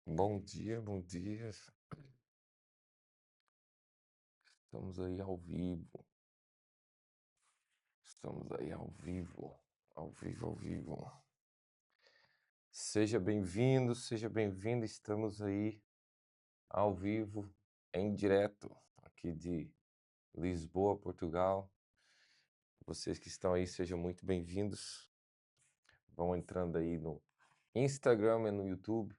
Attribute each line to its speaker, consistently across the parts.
Speaker 1: Bom dia, bom dia. Estamos aí ao vivo. Estamos aí ao vivo. Ao vivo, ao vivo. Seja bem-vindo, seja bem-vindo. Estamos aí ao vivo, em direto, aqui de Lisboa, Portugal. Vocês que estão aí, sejam muito bem-vindos. Vão entrando aí no Instagram e no YouTube.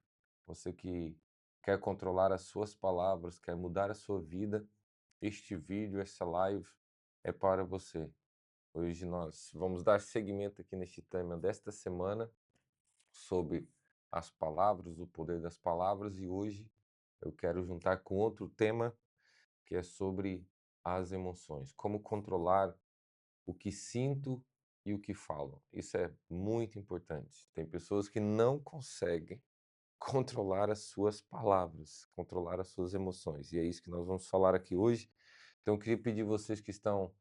Speaker 1: Você que quer controlar as suas palavras, quer mudar a sua vida, este vídeo, essa live é para você. Hoje nós vamos dar seguimento aqui neste tema desta semana sobre as palavras, o poder das palavras, e hoje eu quero juntar com outro tema que é sobre as emoções, como controlar o que sinto e o que falo. Isso é muito importante. Tem pessoas que não conseguem controlar as suas palavras, controlar as suas emoções, e é isso que nós vamos falar aqui hoje. Então eu queria pedir vocês que estão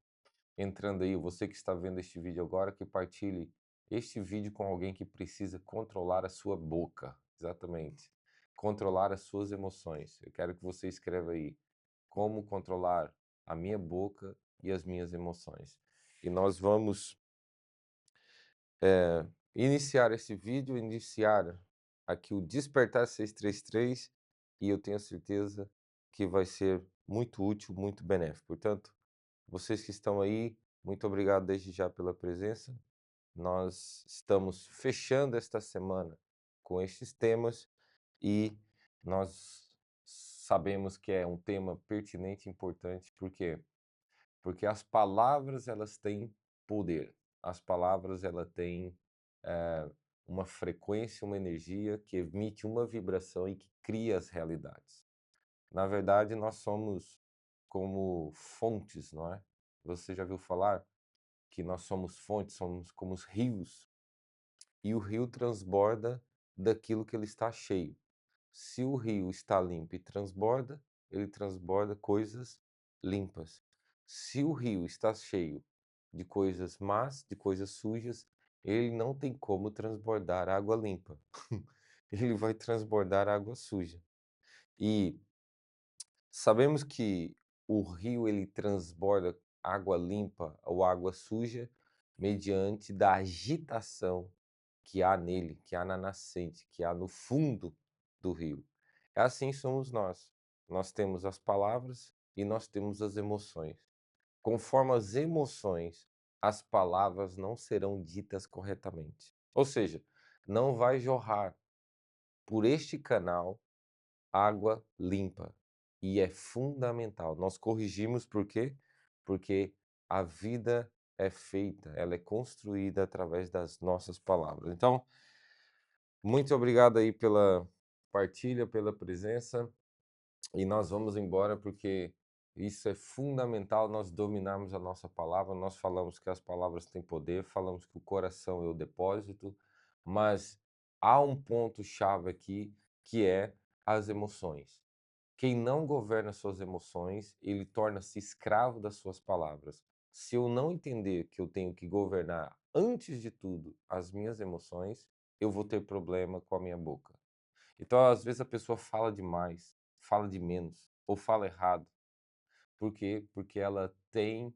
Speaker 1: entrando aí, você que está vendo este vídeo agora, que partilhe este vídeo com alguém que precisa controlar a sua boca. Exatamente. Controlar as suas emoções. Eu quero que você escreva aí como controlar a minha boca e as minhas emoções. E nós vamos iniciar esse vídeo, iniciar aqui o Despertar 633, e eu tenho certeza que vai ser muito útil, muito benéfico. Portanto, vocês que estão aí, muito obrigado desde já pela presença. Nós estamos fechando esta semana com estes temas e nós sabemos que é um tema pertinente e importante. Por quê? Porque as palavras, elas têm poder. As palavras, ela têm uma frequência, uma energia que emite uma vibração e que cria as realidades. Na verdade, nós somos como fontes, não é? Você já viu falar que nós somos fontes, somos como os rios, e o rio transborda daquilo que ele está cheio. Se o rio está limpo e transborda, ele transborda coisas limpas. Se o rio está cheio de coisas más, de coisas sujas, ele não tem como transbordar água limpa. Ele vai transbordar água suja. E sabemos que o rio ele transborda água limpa ou água suja mediante da agitação que há nele, que há na nascente, que há no fundo do rio. Assim somos nós. Nós temos as palavras e nós temos as emoções. Conforme as emoções, as palavras não serão ditas corretamente. Ou seja, não vai jorrar por este canal água limpa. E é fundamental. Nós corrigimos por quê? Porque a vida é feita, ela é construída através das nossas palavras. Então, muito obrigado aí pela partilha, pela presença, e nós vamos embora porque isso é fundamental, nós dominarmos a nossa palavra. Nós falamos que as palavras têm poder, falamos que o coração é o depósito, mas há um ponto-chave aqui que é as emoções. Quem não governa suas emoções, ele torna-se escravo das suas palavras. Se eu não entender que eu tenho que governar, antes de tudo, as minhas emoções, eu vou ter problema com a minha boca. Então, às vezes, a pessoa fala demais, fala de menos, ou fala errado. Por quê? Porque ela tem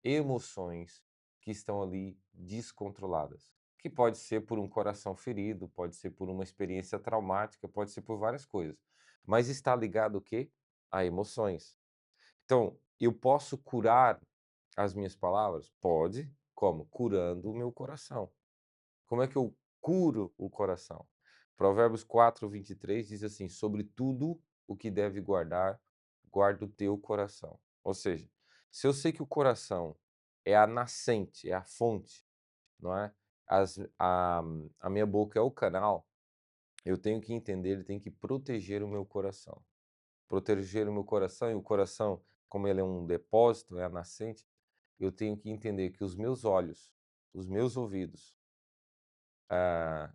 Speaker 1: emoções que estão ali descontroladas. Que pode ser por um coração ferido, pode ser por uma experiência traumática, pode ser por várias coisas. Mas está ligado o quê? A emoções. Então, eu posso curar as minhas palavras? Pode. Como? Curando o meu coração. Como é que eu curo o coração? Provérbios 4:23 diz assim: sobre tudo o que deve guardar, guarda o teu coração. Ou seja, se eu sei que o coração é a nascente, é a fonte, não é? A minha boca é o canal, eu tenho que entender, ele tem que proteger o meu coração. Proteger o meu coração, e o coração, como ele é um depósito, é a nascente, eu tenho que entender que os meus olhos, os meus ouvidos, ah,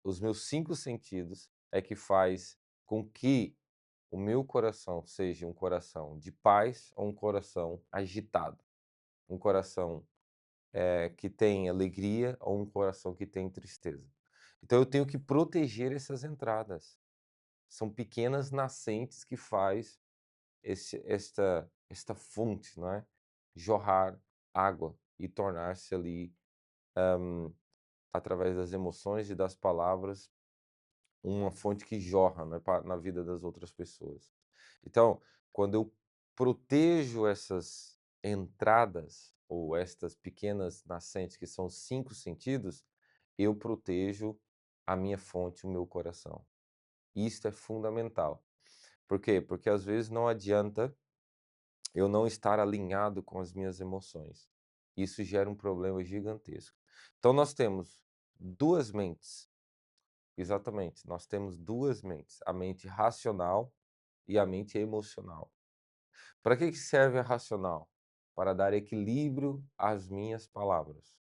Speaker 1: os meus 5 sentidos é que faz com que o meu coração seja um coração de paz ou um coração agitado, um coração, que tem alegria ou um coração que tem tristeza. Então eu tenho que proteger essas entradas. são pequenas nascentes que faz esta fonte, não é, jorrar água e tornar-se ali, através das emoções e das palavras, uma fonte que jorra, né, na vida das outras pessoas. Então, quando eu protejo essas entradas ou estas pequenas nascentes que são 5 sentidos, eu protejo a minha fonte, o meu coração. Isto é fundamental. Por quê? Porque às vezes não adianta eu não estar alinhado com as minhas emoções. Isso gera um problema gigantesco. Então nós temos 2 mentes, exatamente, nós temos 2 mentes, a mente racional e a mente emocional. Para que que serve a racional? Para dar equilíbrio às minhas palavras.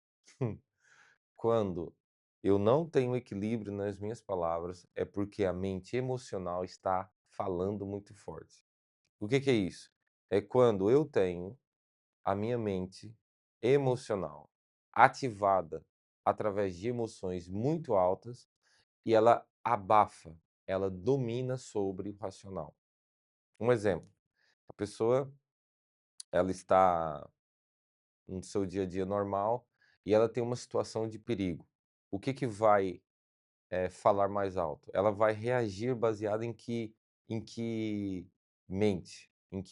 Speaker 1: Quando eu não tenho equilíbrio nas minhas palavras, é porque a mente emocional está falando muito forte. O que que é isso? É quando eu tenho a minha mente emocional ativada através de emoções muito altas e ela abafa, ela domina sobre o racional. Um exemplo, a pessoa, ela está no seu dia a dia normal e ela tem uma situação de perigo. O que que vai, falar mais alto? Ela vai reagir baseado em que mente, em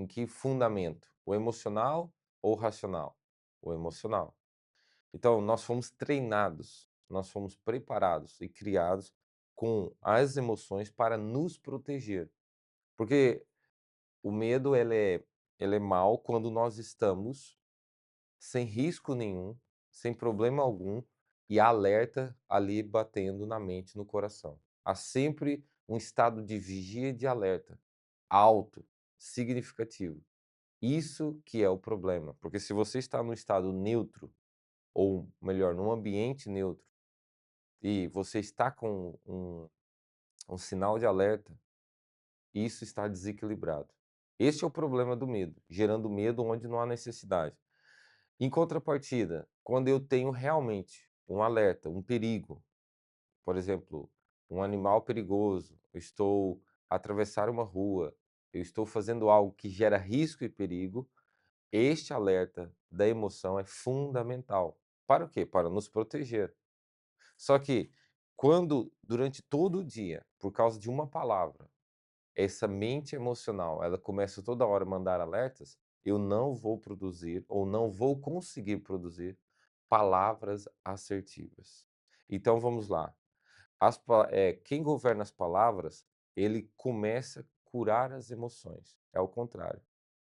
Speaker 1: que fundamento? O emocional ou o racional? O emocional. Então, nós fomos treinados, nós fomos preparados e criados com as emoções para nos proteger. Porque o medo ele é mal quando nós estamos sem risco nenhum, sem problema algum e alerta ali batendo na mente, no coração. Há sempre um estado de vigia e de alerta, alto, significativo. Isso que é o problema, porque se você está num estado neutro, ou melhor, num ambiente neutro, e você está com um sinal de alerta, isso está desequilibrado. Este é o problema do medo, gerando medo onde não há necessidade. Em contrapartida, quando eu tenho realmente um alerta, um perigo, por exemplo, um animal perigoso, eu estou a atravessar uma rua, eu estou fazendo algo que gera risco e perigo, este alerta da emoção é fundamental. Para o quê? Para nos proteger. Só que quando durante todo o dia, por causa de uma palavra, essa mente emocional, ela começa toda hora a mandar alertas, eu não vou produzir ou não vou conseguir produzir palavras assertivas. Então vamos lá. Quem governa as palavras, ele começa a curar as emoções. É o contrário.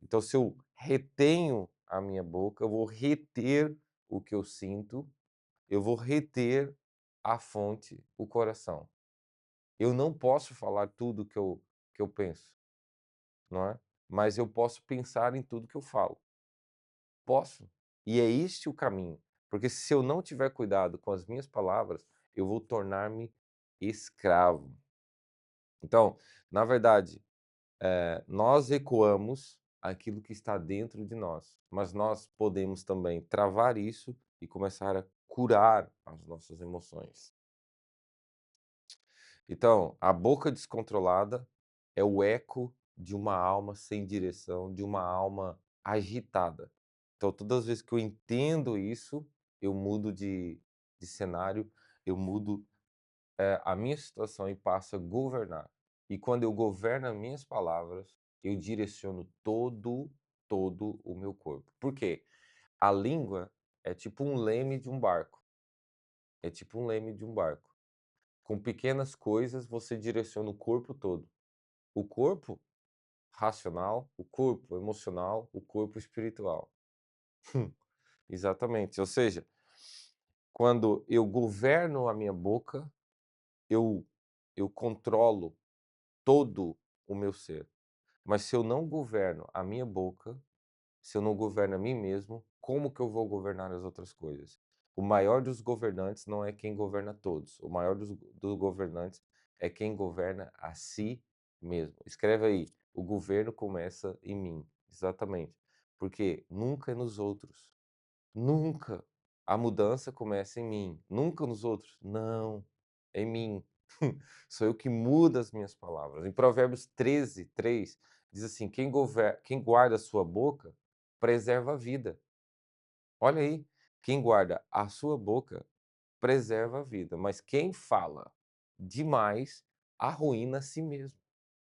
Speaker 1: Então, se eu retenho a minha boca, eu vou reter o que eu sinto, eu vou reter a fonte, o coração. Eu não posso falar tudo que eu penso, não é? Mas eu posso pensar em tudo que eu falo. Posso. E é este o caminho. Porque se eu não tiver cuidado com as minhas palavras, eu vou tornar-me escravo. Então, na verdade, nós ecoamos aquilo que está dentro de nós, mas nós podemos também travar isso e começar a curar as nossas emoções. Então, a boca descontrolada é o eco de uma alma sem direção, de uma alma agitada. Então, todas as vezes que eu entendo isso, eu mudo de cenário, eu mudo a minha situação e passo a governar. E quando eu governo as minhas palavras, eu direciono todo o meu corpo. Por quê? A língua é tipo um leme de um barco. É tipo um leme de um barco. Com pequenas coisas, você direciona o corpo todo. O corpo racional, o corpo emocional, o corpo espiritual. Exatamente. Ou seja, quando eu governo a minha boca, eu eu controlo todo o meu ser. Mas se eu não governo a minha boca, se eu não governo a mim mesmo, como que eu vou governar as outras coisas? O maior dos governantes não é quem governa todos. O maior dos governantes é quem governa a si mesmo. Escreve aí, o governo começa em mim. Exatamente. Porque nunca é nos outros. Nunca. A mudança começa em mim. Nunca nos outros. Não. É em mim. Sou eu que mudo as minhas palavras. Em Provérbios 13:3 diz assim: quem guarda a sua boca, preserva a vida. Olha aí, quem guarda a sua boca, preserva a vida, mas quem fala demais, arruína a si mesmo.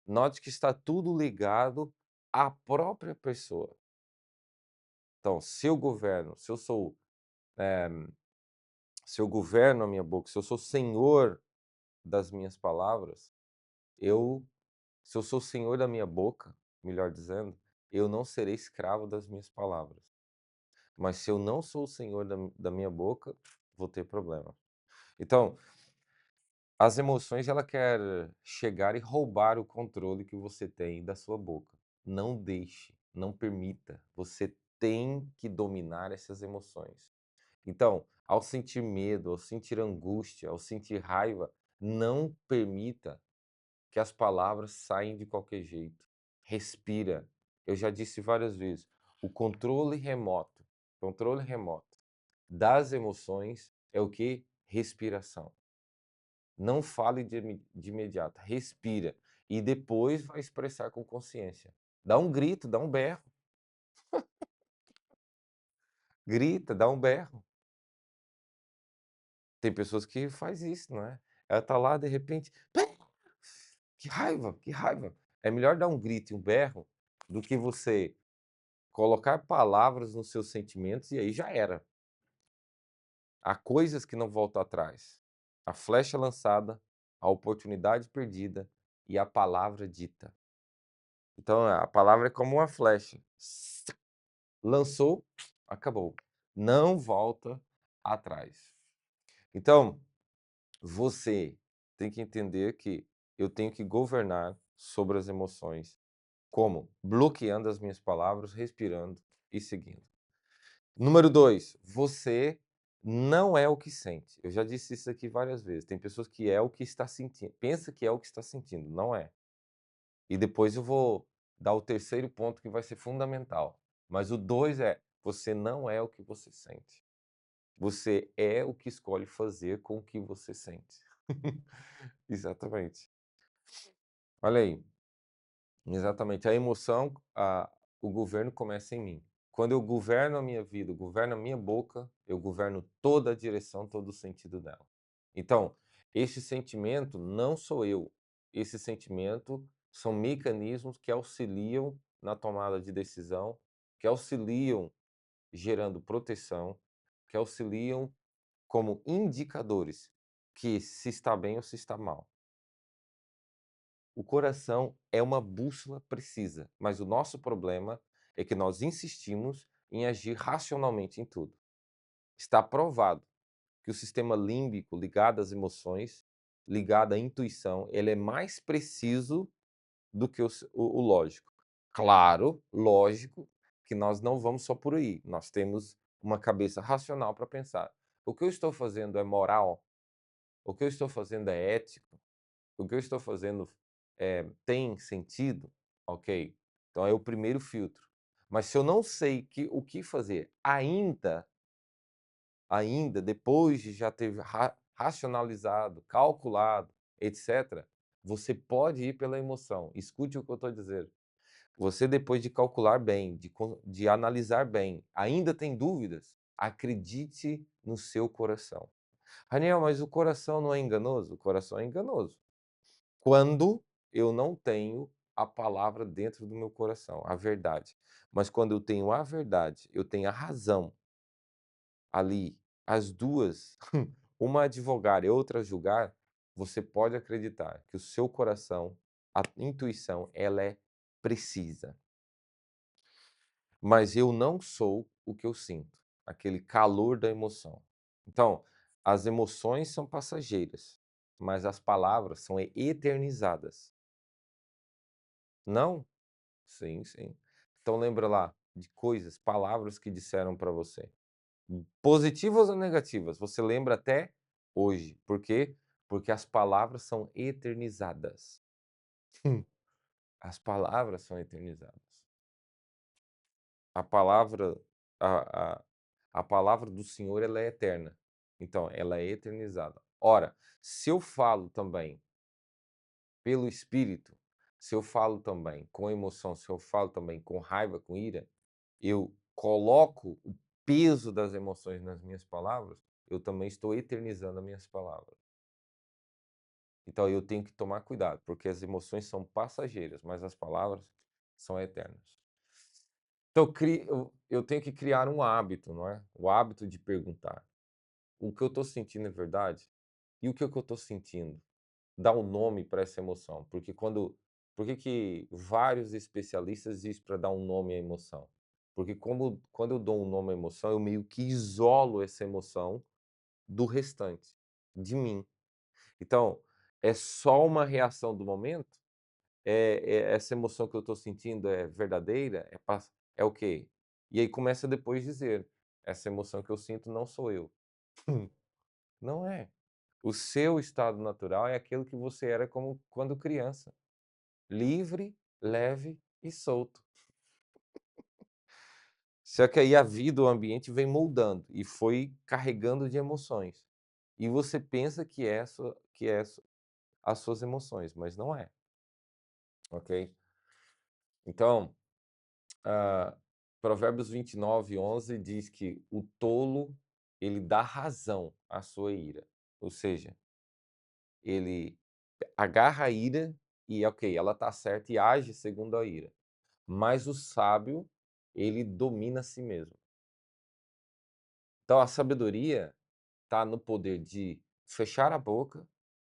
Speaker 1: Note que está tudo ligado à própria pessoa. Então, se eu sou, eh, se eu governo a minha boca, se eu sou senhor das minhas palavras, eu se eu sou senhor da minha boca, melhor dizendo, eu não serei escravo das minhas palavras. Mas se eu não sou o senhor da minha boca, vou ter problema. Então, as emoções, ela quer chegar e roubar o controle que você tem da sua boca. Não deixe, não permita. Você tem que dominar essas emoções. Então, ao sentir medo, ao sentir angústia, ao sentir raiva, não permita que as palavras saem de qualquer jeito. Respira. Eu já disse várias vezes, o controle remoto das emoções é o que? Respiração. Não fale de imediato, respira e depois vai expressar com consciência. Dá um grito, dá um berro, grita, dá um berro. Tem pessoas que faz isso, não é? Ela tá lá, de repente, que raiva, que raiva. É melhor dar um grito e um berro do que você colocar palavras nos seus sentimentos e aí já era. Há coisas que não voltam atrás. A flecha lançada, a oportunidade perdida e a palavra dita. Então a palavra é como uma flecha. Lançou, acabou. Não volta atrás. Então, você tem que entender que eu tenho que governar sobre as emoções. Como? Bloqueando as minhas palavras, respirando e seguindo. Número 2, você não é o que sente. Eu já disse isso aqui várias vezes. Tem pessoas que é o que está sentindo. Pensa que é o que está sentindo, não é. E depois eu vou dar o terceiro ponto que vai ser fundamental. Mas o 2 é: você não é o que você sente. Você é o que escolhe fazer com o que você sente. Exatamente. Olha aí. Exatamente. A emoção, o governo começa em mim. Quando eu governo a minha vida, eu governo a minha boca, eu governo toda a direção, todo o sentido dela. Então, este sentimento não sou eu. Esse sentimento são mecanismos que auxiliam na tomada de decisão, que auxiliam gerando proteção, que auxiliam como indicadores que se está bem ou se está mal. O coração é uma bússola precisa, mas o nosso problema é que nós insistimos em agir racionalmente em tudo. Está provado que o sistema límbico ligado às emoções, ligado à intuição, ele é mais preciso do que o lógico. Claro, lógico que nós não vamos só por aí. Nós temos uma cabeça racional para pensar. O que eu estou fazendo é moral? O que eu estou fazendo é ético? O que eu estou fazendo, tem sentido? Ok, então é o primeiro filtro. Mas se eu não sei o que fazer ainda depois de já ter racionalizado, calculado, etc., você pode ir pela emoção. Escute o que eu estou dizendo. Você, depois de calcular bem, de analisar bem, ainda tem dúvidas? Acredite no seu coração. Raniel, mas o coração não é enganoso? O coração é enganoso. Quando eu não tenho a palavra dentro do meu coração, a verdade. Mas quando eu tenho a verdade, eu tenho a razão ali, as duas, uma a advogar e outra a julgar, você pode acreditar que o seu coração, a intuição, ela é precisa. Mas eu não sou o que eu sinto, aquele calor da emoção. Então, as emoções são passageiras, mas as palavras são eternizadas. Não? Sim, sim. Então lembra lá de coisas, palavras que disseram para você, positivas ou negativas, você lembra até hoje. Por quê? Porque as palavras são eternizadas. As palavras são eternizadas. A palavra a a a palavra do Senhor, ela é eterna. Então, ela é eternizada. Ora, se eu falo também pelo espírito, se eu falo também com emoção, se eu falo também com raiva, com ira, eu coloco o peso das emoções nas minhas palavras, eu também estou eternizando as minhas palavras. Então eu tenho que tomar cuidado, porque as emoções são passageiras, mas as palavras são eternas. Então eu tenho que criar um hábito, não é? O hábito de perguntar: o que eu estou sentindo é verdade? E o que eu estou sentindo? Dar um nome para essa emoção, porque por que que vários especialistas dizem para dar um nome à emoção? Porque quando eu dou um nome à emoção, eu meio que isolo essa emoção do restante, de mim. Então, é só uma reação do momento? Essa emoção que eu estou sentindo é verdadeira? É o quê? E aí começa depois dizer: "Essa emoção que eu sinto não sou eu". Não é. O seu estado natural é aquilo que você era como quando criança. Livre, leve e solto. Só que aí a vida, o ambiente vem moldando e foi carregando de emoções. E você pensa que é as suas emoções, mas não é, ok? Então, ah, Provérbios 29:11 diz que o tolo, ele dá razão à sua ira. Ou seja, ele agarra a ira e, ok, ela está certa e age segundo a ira. Mas o sábio, ele domina a si mesmo. Então a sabedoria está no poder de fechar a boca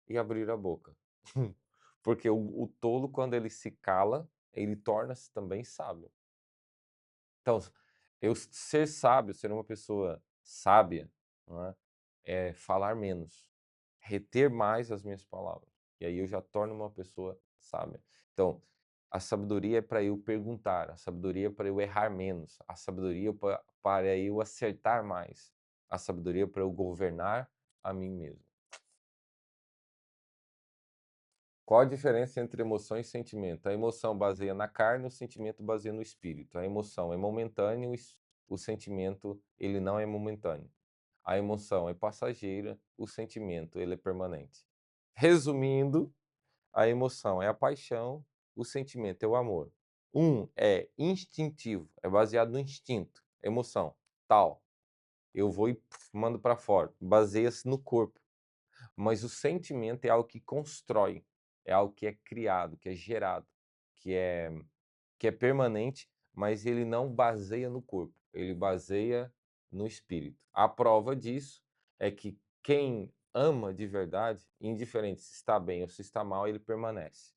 Speaker 1: e abrir a boca. Porque o tolo, quando ele se cala, ele torna-se também sábio. Então, eu ser sábio, ser uma pessoa sábia, não é falar menos, reter mais as minhas palavras. E aí eu já torno uma pessoa sábia. Então, a sabedoria é para eu perguntar, a sabedoria é para eu errar menos, a sabedoria é para eu acertar mais, a sabedoria é para eu governar a mim mesmo. Qual a diferença entre emoção e sentimento? A emoção baseia na carne, o sentimento baseia no espírito. A emoção é momentânea, o sentimento ele não é momentâneo. A emoção é passageira, o sentimento ele é permanente. Resumindo, a emoção é a paixão, o sentimento é o amor. Um é instintivo, é baseado no instinto, emoção, tal. Eu vou e mando para fora, baseia-se no corpo. Mas o sentimento é algo que constrói, é algo que é criado, que é gerado, que é que é permanente, mas ele não baseia no corpo, ele baseia no espírito. A prova disso é que quem ama de verdade, indiferente se está bem ou se está mal, ele permanece.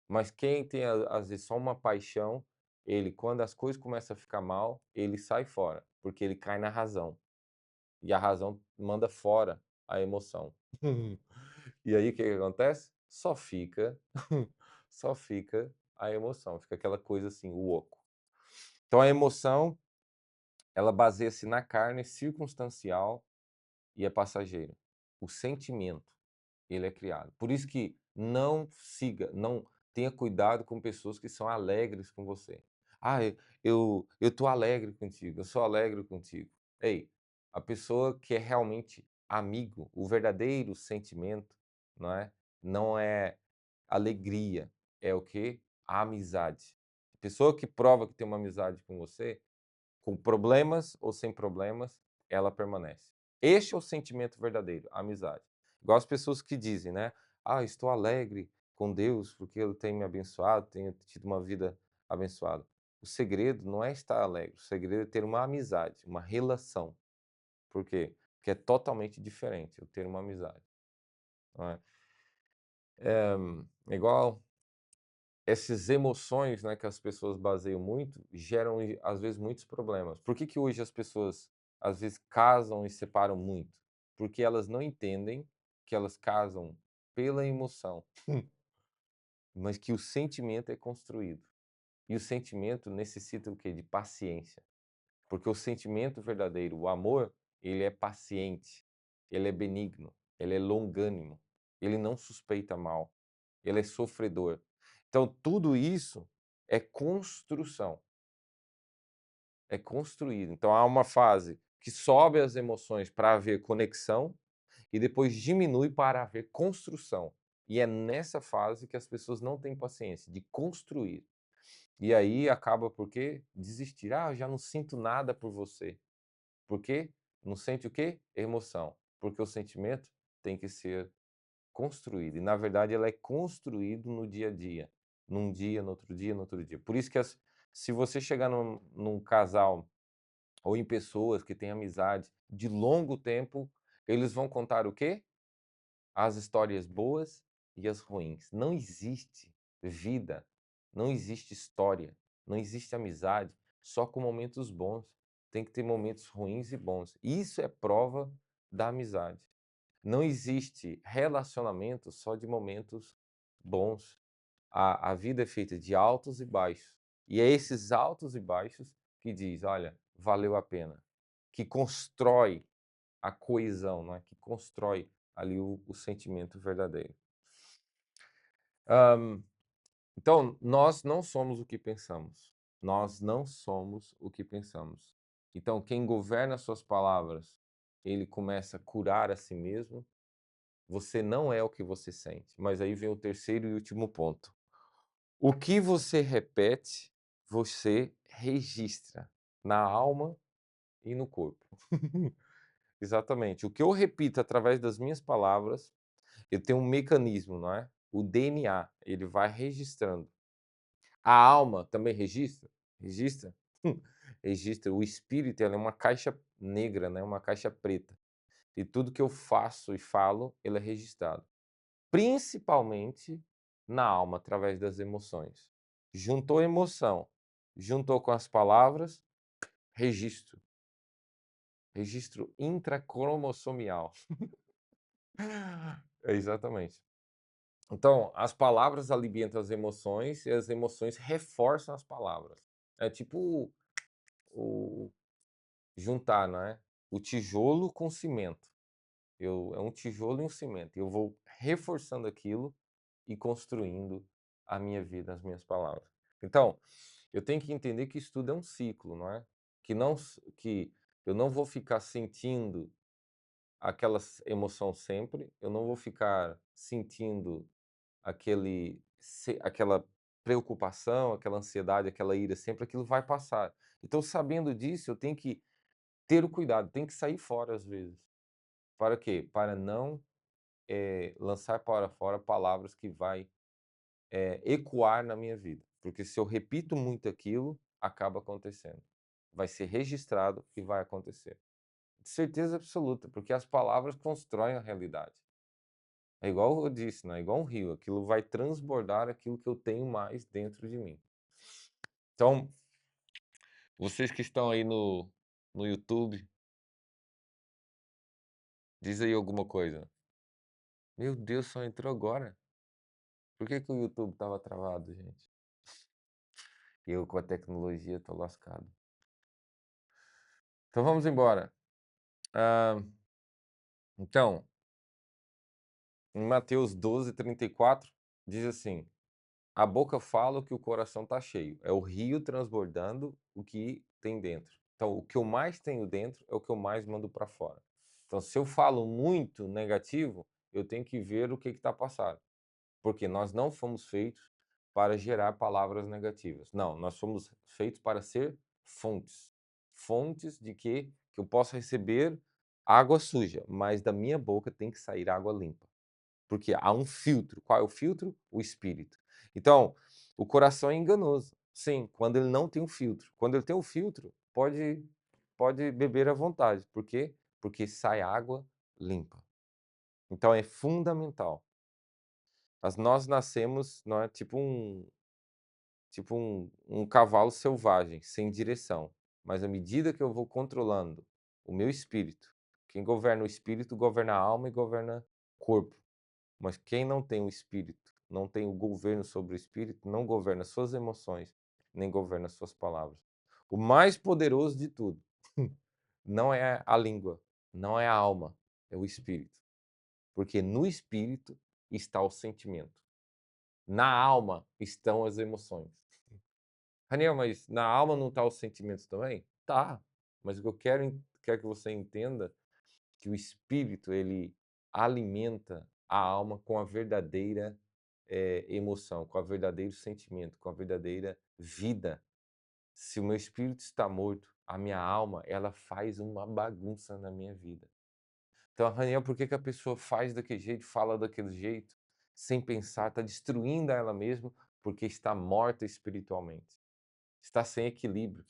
Speaker 1: Mas quem tem às vezes só uma paixão, ele quando as coisas começam a ficar mal, ele sai fora, porque ele cai na razão. E a razão manda fora a emoção. E aí o que que acontece? Só fica a emoção, fica aquela coisa assim, o oco. Então a emoção, ela baseia-se na carne, circunstancial e é passageira. O sentimento, ele é criado. Por isso que não tenha cuidado com pessoas que são alegres com você. "Ah, eu tô alegre contigo, eu sou alegre contigo". Ei, a pessoa que é realmente amigo, o verdadeiro sentimento, não é alegria, é o quê? A amizade. A pessoa que prova que tem uma amizade com você, com problemas ou sem problemas, ela permanece. Este é o sentimento verdadeiro, a amizade. Igual as pessoas que dizem, né: "Ah, estou alegre com Deus, porque Ele tem me abençoado, tenho tido uma vida abençoada". O segredo não é estar alegre, o segredo é ter uma amizade, uma relação. Por quê? Porque é totalmente diferente eu ter uma amizade, não é? Igual essas emoções, né, que as pessoas baseiam muito, geram às vezes muitos problemas. Por que que hoje as pessoas às vezes casam e separam muito? Porque elas não entendem que elas casam pela emoção, mas que o sentimento é construído. E o sentimento necessita o quê? De paciência. Porque o sentimento verdadeiro, o amor, ele é paciente, ele é benigno, ele é longânimo, ele não suspeita mal, ele é sofredor. Então, tudo isso é construção, é construído. Então, há uma fase que sobe as emoções para haver conexão, e depois diminui para haver construção. E é nessa fase que as pessoas não têm paciência de construir. E aí acaba por quê? Desistir. "Ah, eu já não sinto nada por você". Por quê? Não sente o quê? Emoção. Porque o sentimento tem que ser construído. E na verdade ela é construído no dia a dia. Num dia, no outro dia, no outro dia. Por isso que se você chegar num casal ou em pessoas que têm amizade de longo tempo, eles vão contar o quê? As histórias boas e as ruins. Não existe vida, não existe história, não existe amizade só com momentos bons. Tem que ter momentos ruins e bons. Isso é prova da amizade. Não existe relacionamento só de momentos bons. A vida é feita de altos e baixos. E é esses altos e baixos que diz: "Olha, valeu a pena", que constrói a coesão, não é, que constrói ali o sentimento verdadeiro. Hã, então, nós não somos o que pensamos. Nós não somos o que pensamos. Então, quem governa suas palavras, ele começa a curar a si mesmo. Você não é o que você sente. Mas aí vem o terceiro e último ponto. O que você repete, você registra na alma e no corpo. Exatamente. O que eu repito através das minhas palavras, eu tenho um mecanismo, não é? O DNA, ele vai registrando. A alma também registra? Registra? Registra. O espírito, ela é uma caixa negra, né? Uma caixa preta. E tudo que eu faço e falo, ele é registrado. Principalmente na alma, através das emoções. Juntou emoção, juntou com as palavras, registro. Registro intracromossomial. É, exatamente. Então, as palavras alimentam as emoções e as emoções reforçam as palavras. É tipo o juntar, não é? O tijolo com cimento. É um tijolo e um cimento. Eu vou reforçando aquilo e construindo a minha vida, as minhas palavras. Então, eu tenho que entender que estudo é um ciclo, não é? Que eu não vou ficar sentindo aquela emoção sempre, eu não vou ficar sentindo aquela preocupação, aquela ansiedade, aquela ira sempre, aquilo vai passar. Então, sabendo disso, eu tenho que ter o cuidado, tenho que sair fora às vezes. Para quê? Para não lançar para fora palavras que vai ecoar na minha vida. Porque se eu repito muito aquilo, acaba acontecendo. Vai ser registrado e vai acontecer. De certeza absoluta, porque as palavras constroem a realidade. É igual eu disse, né? É igual um rio, aquilo vai transbordar aquilo que eu tenho mais dentro de mim. Então, vocês que estão aí no YouTube, diz aí alguma coisa. Meu Deus, só entrou agora? Por que que o YouTube estava travado, gente? Eu com a tecnologia tô lascado. Então vamos embora. Ah, então, em Mateus 12:34, diz assim: "A boca fala o que o coração está cheio". É o rio transbordando o que tem dentro. Então, o que eu mais tenho dentro é o que eu mais mando para fora. Então, se eu falo muito negativo, eu tenho que ver o que está passando. Porque nós não fomos feitos para gerar palavras negativas. Não, nós somos feitos para ser fontes. Fontes de quê? Que eu possa receber água suja, mas da minha boca tem que sair água limpa. Porque há um filtro. Qual é o filtro? O espírito. Então, o coração é enganoso. Sim, quando ele não tem um filtro. Quando ele tem um filtro, pode beber à vontade. Por quê? Porque sai água limpa. Então é fundamental. Mas nós nascemos, não é, tipo um cavalo selvagem, sem direção. Mas à medida que eu vou controlando o meu espírito, quem governa o espírito governa a alma e governa o corpo. Mas quem não tem o espírito, não tem o governo sobre o espírito, não governa suas emoções, nem governa suas palavras. O mais poderoso de tudo não é a língua, não é a alma, é o espírito. Porque no espírito está o sentimento. Na alma estão as emoções. Raniel, mas na alma não está os sentimentos também? Tá. Mas o que eu quero que você entenda que o espírito, ele alimenta a alma com a verdadeira, emoção, com o verdadeiro sentimento, com a verdadeira vida. Se o meu espírito está morto, a minha alma, ela faz uma bagunça na minha vida. Então, Raniel, por que que a pessoa faz daquele jeito, fala daquele jeito, sem pensar, está destruindo a ela mesma, porque está morta espiritualmente, está sem equilíbrio,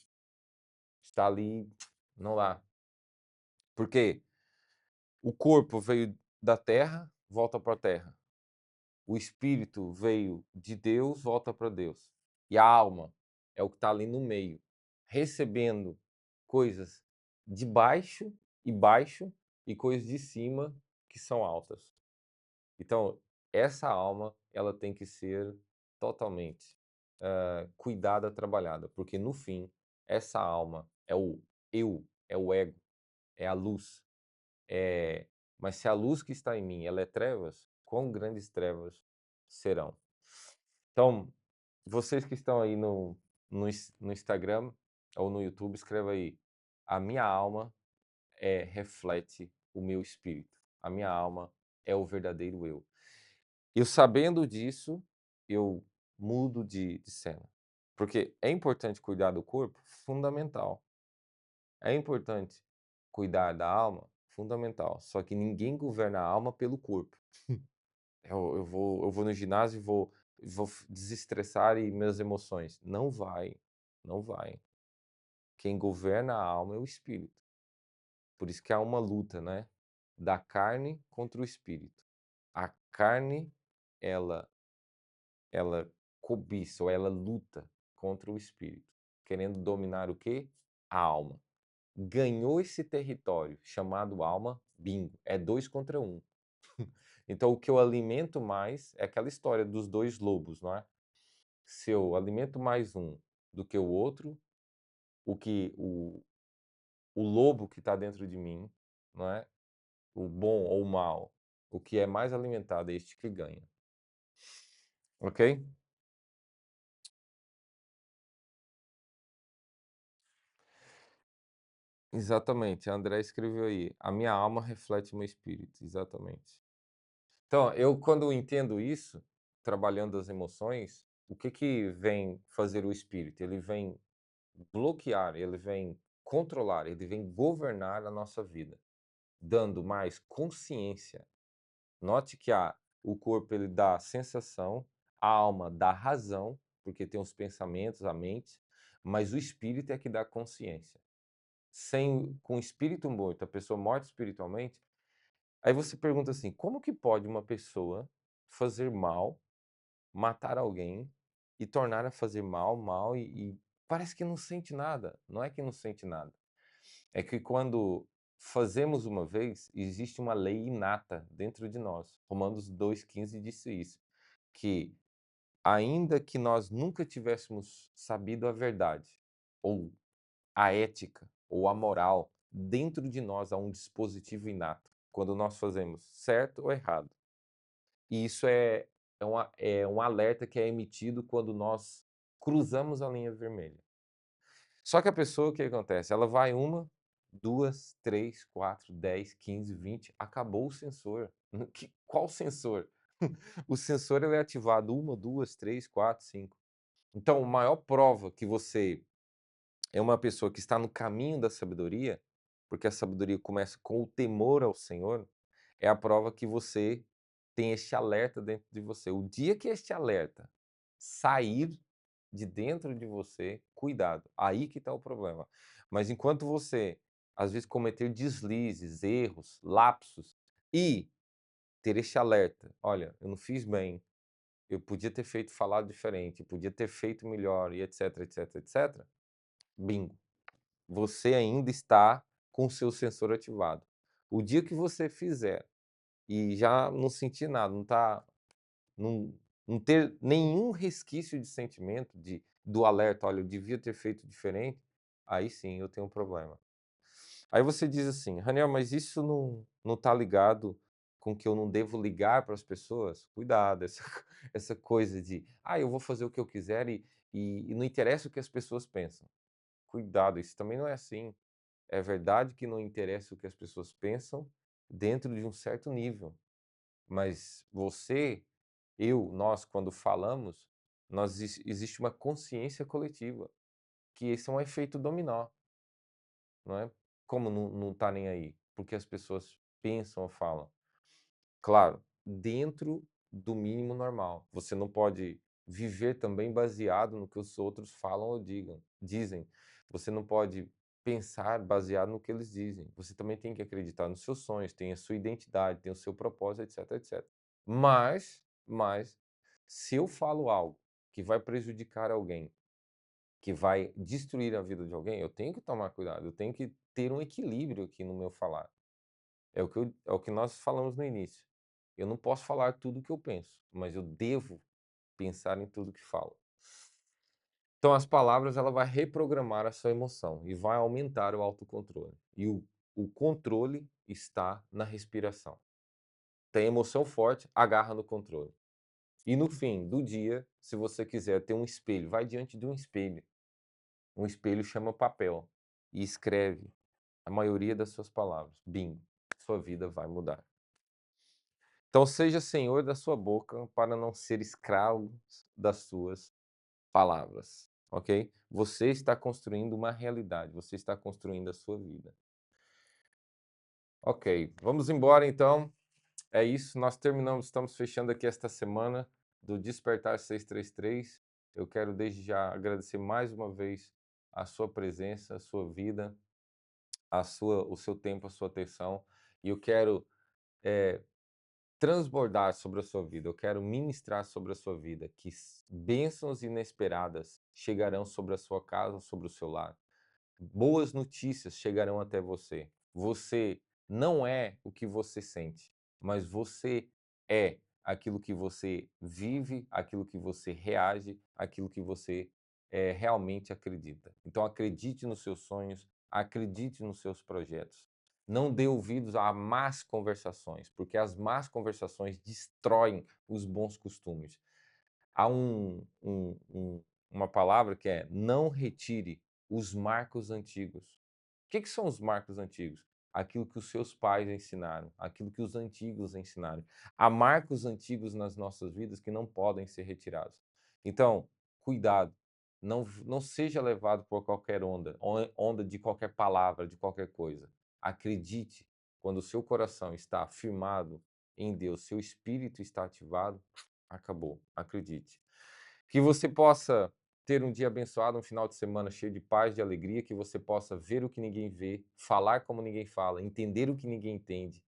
Speaker 1: está ali, não lá. Por quê? O corpo veio da terra, volta para a terra. O espírito veio de Deus, volta para Deus. E a alma é o que está ali no meio, recebendo coisas de baixo e baixo e coisas de cima que são altas. Então, essa alma, ela tem que ser totalmente cuidada, trabalhada, porque no fim, essa alma é o eu, é o ego, é a luz. É... Mas se a luz que está em mim, ela é trevas, quão grandes trevas serão? Então, vocês que estão aí no Instagram ou no YouTube, escreva aí: a minha alma reflete o meu espírito. A minha alma é o verdadeiro eu. Eu sabendo disso, eu mudo de cena. Porque é importante cuidar do corpo? Fundamental. É importante cuidar da alma? Fundamental. Só que ninguém governa a alma pelo corpo. Eu vou no ginásio e vou desestressar e minhas emoções. Não vai, não vai. Quem governa a alma é o espírito. Por isso que há uma luta, né? Da carne contra o espírito. A carne, ela ela cobiça ou ela luta contra o espírito, querendo dominar o quê? A alma. Ganhou esse território chamado alma, bingo, é 2 contra 1. Então o que eu alimento mais é aquela história dos 2 lobos, não é? Se eu alimento mais um do que o outro, o lobo que está dentro de mim, não é? O bom ou o mal, o que é mais alimentado é este que ganha. Ok? Exatamente, a André escreveu aí: "A minha alma reflete o meu espírito", exatamente. Então, eu quando entendo isso, trabalhando as emoções, o que que vem fazer o espírito? Ele vem bloquear, ele vem controlar, ele vem governar a nossa vida, dando mais consciência. Note que o corpo ele dá sensação, a alma dá razão, porque tem os pensamentos, a mente, mas o espírito é que dá consciência. Sem com o espírito morto, a pessoa morta espiritualmente, aí você pergunta assim: como que pode uma pessoa fazer mal, matar alguém e tornar a fazer mal, mal e parece que não sente nada. Não é que não sente nada. É que quando fazemos uma vez, existe uma lei inata dentro de nós. Romanos 2,15 disse isso, que ainda que nós nunca tivéssemos sabido a verdade, ou a ética ou a moral, dentro de nós há um dispositivo inato, quando nós fazemos certo ou errado. E isso é um alerta que é emitido quando nós cruzamos a linha vermelha. Só que a pessoa, o que acontece? Ela vai uma, 2, 3, 4, 10, 15, 20, acabou o sensor. Qual sensor? O sensor ele é ativado uma, 2, 3, 4, 5. Então, a maior prova que você é uma pessoa que está no caminho da sabedoria, porque a sabedoria começa com o temor ao Senhor, é a prova que você tem este alerta dentro de você. O dia que este alerta sair de dentro de você, cuidado, aí que está o problema. Mas enquanto você, às vezes, cometer deslizes, erros, lapsos e ter este alerta, olha, eu não fiz bem, eu podia ter feito falado diferente, podia ter feito melhor e etc, etc, etc. Bingo, você ainda está com o seu sensor ativado. O dia que você fizer e já não sentir nada, não, não ter nenhum resquício de sentimento do alerta, olha, eu devia ter feito diferente, aí sim eu tenho um problema. Aí você diz assim, Raniel, mas isso não está ligado com que eu não devo ligar para as pessoas? Cuidado, essa, essa coisa de, eu vou fazer o que eu quiser e não interessa o que as pessoas pensam. Cuidado, isso também não é assim. É verdade que não interessa o que as pessoas pensam, dentro de um certo nível. Mas você, eu, nós, quando falamos, existe uma consciência coletiva, que esse é um efeito dominó, não é? Como não tá nem aí, porque as pessoas pensam ou falam. Claro, dentro do mínimo normal. Você não pode viver também baseado no que os outros falam ou dizem. Você não pode pensar baseado no que eles dizem. Você também tem que acreditar nos seus sonhos, tem a sua identidade, tem o seu propósito, etc, etc. Mas, se eu falo algo que vai prejudicar alguém, que vai destruir a vida de alguém, eu tenho que tomar cuidado, eu tenho que ter um equilíbrio aqui no meu falar. É o que nós falamos no início. Eu não posso falar tudo o que eu penso, mas eu devo pensar em tudo que falo. Então as palavras ela vai reprogramar a sua emoção e vai aumentar o autocontrole. E o controle está na respiração. Tem emoção forte, agarra no controle. E no fim do dia, se você quiser ter um espelho, vai diante de um espelho. Um espelho chama papel e escreve a maioria das suas palavras. Bingo, sua vida vai mudar. Então seja senhor da sua boca para não ser escravo das suas palavras, ok? Você está construindo uma realidade, você está construindo a sua vida. Ok, vamos embora então. É isso, nós terminamos, estamos fechando aqui esta semana do Despertar 633. Eu quero desde já agradecer mais uma vez a sua presença, a sua vida, o seu tempo, a sua atenção. E eu quero eh, transbordar sobre a sua vida, eu quero ministrar sobre a sua vida, que bênçãos inesperadas chegarão sobre a sua casa, sobre o seu lar. Boas notícias chegarão até você. Você não é o que você sente, mas você é aquilo que você vive, aquilo que você reage, aquilo que você realmente acredita. Então acredite nos seus sonhos, acredite nos seus projetos. Não dê ouvidos a más conversações, porque as más conversações destroem os bons costumes. Há uma palavra que é: não retire os marcos antigos. O que são os marcos antigos? Aquilo que os seus pais ensinaram, aquilo que os antigos ensinaram. Há marcos antigos nas nossas vidas que não podem ser retirados. Então, cuidado, não seja levado por qualquer onda de qualquer palavra, de qualquer coisa. Acredite, quando o seu coração está firmado em Deus, seu espírito está ativado, acabou, acredite. Que você possa ter um dia abençoado, um final de semana cheio de paz, de alegria, que você possa ver o que ninguém vê, falar como ninguém fala, entender o que ninguém entende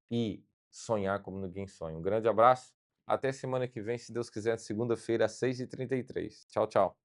Speaker 1: e sonhar como ninguém sonha. Um grande abraço, até semana que vem, se Deus quiser, segunda-feira, às 6h33. Tchau, tchau.